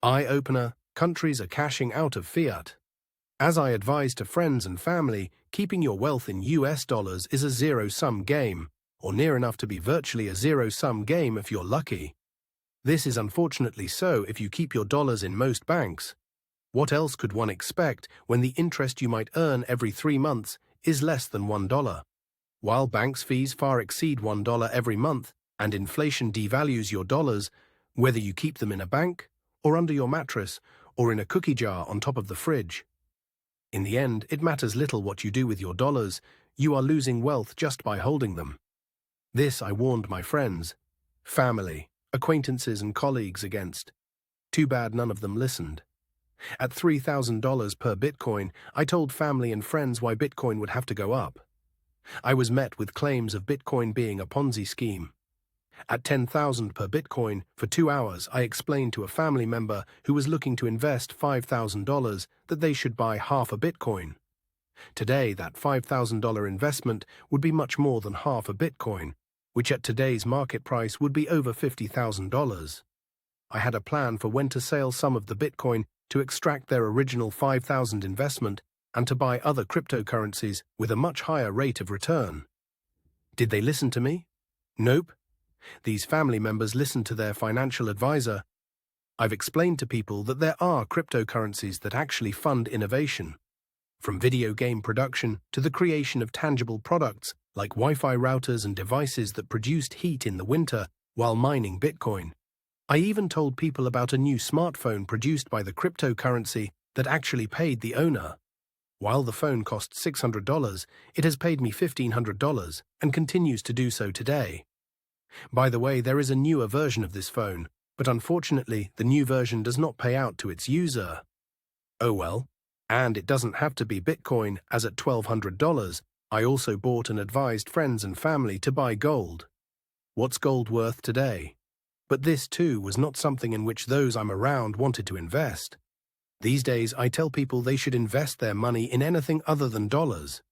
Eye-opener, countries are cashing out of fiat. As I advise to friends and family, keeping your wealth in US dollars is a zero-sum game, or near enough to be virtually a zero-sum game if you're lucky. This is unfortunately so if you keep your dollars in most banks. What else could one expect when the interest you might earn every 3 months is less than $1? While banks' fees far exceed $1 every month and inflation devalues your dollars, whether you keep them in a bank, or under your mattress, or in a cookie jar on top of the fridge. In the end, it matters little what you do with your dollars. You are losing wealth just by holding them. This I warned my friends, family, acquaintances and colleagues against. Too bad none of them listened. At $3,000 per Bitcoin, I told family and friends why Bitcoin would have to go up. I was met with claims of Bitcoin being a Ponzi scheme. At $10,000 per Bitcoin, for 2 hours, I explained to a family member who was looking to invest $5,000 that they should buy half a Bitcoin. Today, that $5,000 investment would be much more than half a Bitcoin, which at today's market price would be over $50,000. I had a plan for when to sell some of the Bitcoin to extract their original $5,000 investment and to buy other cryptocurrencies with a much higher rate of return. Did they listen to me? Nope. These family members listened to their financial advisor. I've explained to people that there are cryptocurrencies that actually fund innovation, from video game production to the creation of tangible products like Wi-Fi routers and devices that produced heat in the winter while mining Bitcoin. I even told people about a new smartphone produced by the cryptocurrency that actually paid the owner. While the phone cost $600, it has paid me $1,500 and continues to do so today. By the way, there is a newer version of this phone, but unfortunately the new version does not pay out to its user. Oh well. And it doesn't have to be Bitcoin, as at $1,200, I also bought and advised friends and family to buy gold. What's gold worth today? But this too was not something in which those I'm around wanted to invest. These days I tell people they should invest their money in anything other than dollars.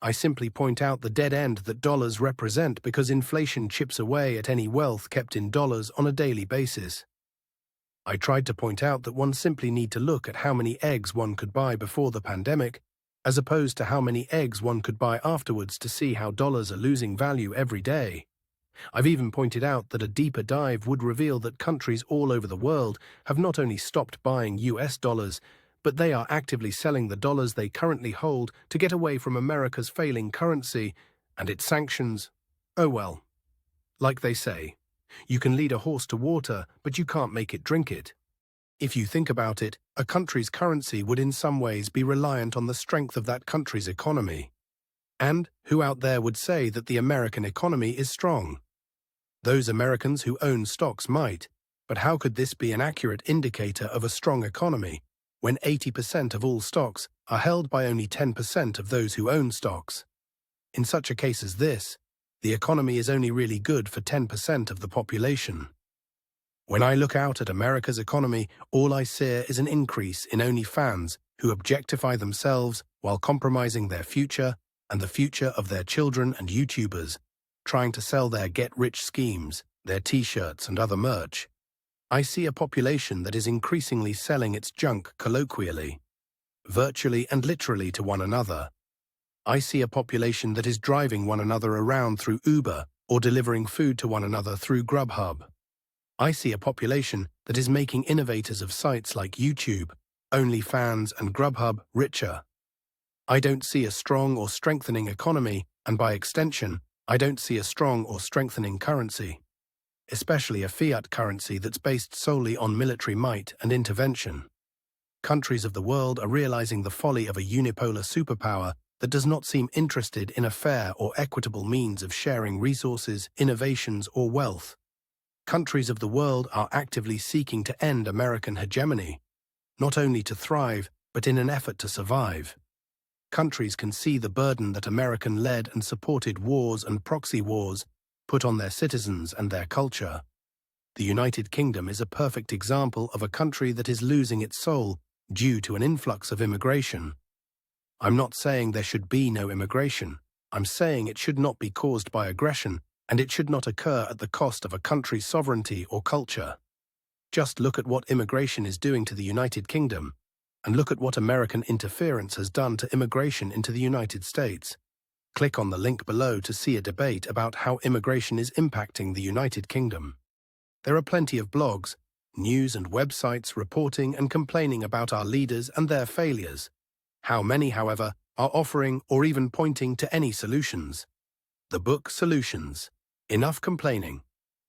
I simply point out the dead end that dollars represent because inflation chips away at any wealth kept in dollars on a daily basis. I tried to point out that one simply need to look at how many eggs one could buy before the pandemic, as opposed to how many eggs one could buy afterwards to see how dollars are losing value every day. I've even pointed out that a deeper dive would reveal that countries all over the world have not only stopped buying US dollars, but they are actively selling the dollars they currently hold to get away from America's failing currency and its sanctions. Oh well. Like they say, you can lead a horse to water, but you can't make it drink it. If you think about it, a country's currency would in some ways be reliant on the strength of that country's economy. And who out there would say that the American economy is strong? Those Americans who own stocks might, but how could this be an accurate indicator of a strong economy when 80% of all stocks are held by only 10% of those who own stocks? In such a case as this, the economy is only really good for 10% of the population. When I look out at America's economy, all I see is an increase in only fans who objectify themselves while compromising their future and the future of their children and YouTubers, trying to sell their get-rich schemes, their t-shirts and other merch. I see a population that is increasingly selling its junk colloquially, virtually and literally to one another. I see a population that is driving one another around through Uber or delivering food to one another through Grubhub. I see a population that is making innovators of sites like YouTube, OnlyFans and Grubhub richer. I don't see a strong or strengthening economy, and by extension, I don't see a strong or strengthening currency, especially a fiat currency that's based solely on military might and intervention. Countries of the world are realizing the folly of a unipolar superpower that does not seem interested in a fair or equitable means of sharing resources, innovations, or wealth. Countries of the world are actively seeking to end American hegemony, not only to thrive, but in an effort to survive. Countries can see the burden that American-led and supported wars and proxy wars put on their citizens and their culture. The United Kingdom is a perfect example of a country that is losing its soul due to an influx of immigration. I'm not saying there should be no immigration. I'm saying it should not be caused by aggression, and it should not occur at the cost of a country's sovereignty or culture. Just look at what immigration is doing to the United Kingdom, and look at what American interference has done to immigration into the United States. Click on the link below to see a debate about how immigration is impacting the United Kingdom. There are plenty of blogs, news and websites reporting and complaining about our leaders and their failures. How many, however, are offering or even pointing to any solutions? The book Solutions. Enough Complaining.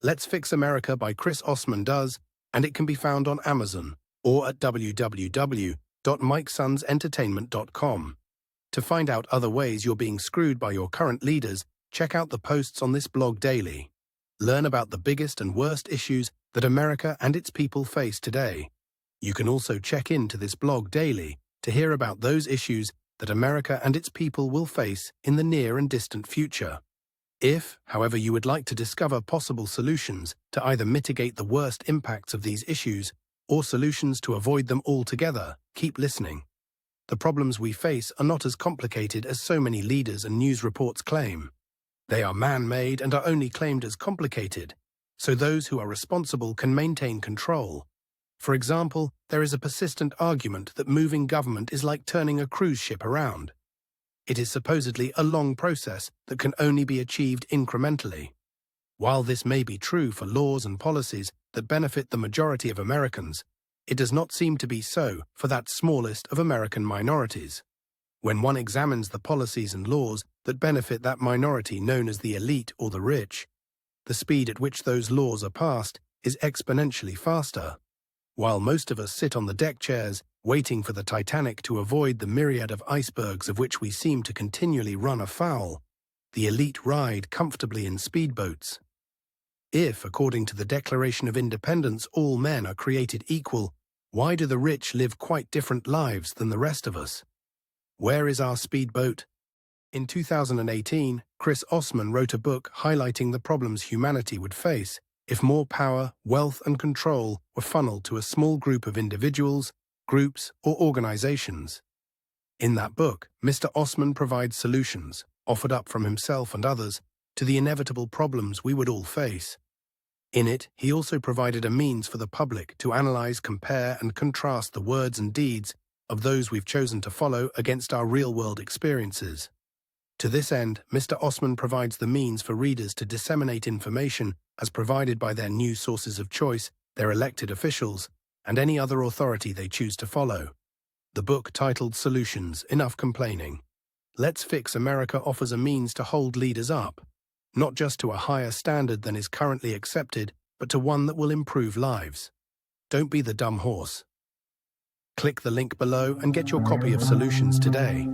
Let's Fix America by Chris Osman does, and it can be found on Amazon or at www.mikesonsentertainment.com. To find out other ways you're being screwed by your current leaders, check out the posts on this blog daily. Learn about the biggest and worst issues that America and its people face today. You can also check into this blog daily to hear about those issues that America and its people will face in the near and distant future. If, however, you would like to discover possible solutions to either mitigate the worst impacts of these issues or solutions to avoid them altogether, keep listening. The problems we face are not as complicated as so many leaders and news reports claim. They are man-made and are only claimed as complicated, so those who are responsible can maintain control. For example, there is a persistent argument that moving government is like turning a cruise ship around. It is supposedly a long process that can only be achieved incrementally. While this may be true for laws and policies that benefit the majority of Americans, it does not seem to be so for that smallest of American minorities. When one examines the policies and laws that benefit that minority known as the elite or the rich, the speed at which those laws are passed is exponentially faster. While most of us sit on the deck chairs, waiting for the Titanic to avoid the myriad of icebergs of which we seem to continually run afoul, the elite ride comfortably in speedboats. If, according to the Declaration of Independence, all men are created equal, why do the rich live quite different lives than the rest of us? Where is our speedboat? In 2018, Chris Osman wrote a book highlighting the problems humanity would face if more power, wealth, and control were funneled to a small group of individuals, groups, or organizations. In that book, Mr. Osman provides solutions, offered up from himself and others, to the inevitable problems we would all face. In it, he also provided a means for the public to analyze, compare, and contrast the words and deeds of those we've chosen to follow against our real-world experiences. To this end, Mr. Osman provides the means for readers to disseminate information as provided by their news sources of choice, their elected officials, and any other authority they choose to follow. The book, titled Solutions, Enough Complaining. Let's Fix America offers a means to hold leaders up, not just to a higher standard than is currently accepted, but to one that will improve lives. Don't be the dumb horse. Click the link below and get your copy of Solutions today.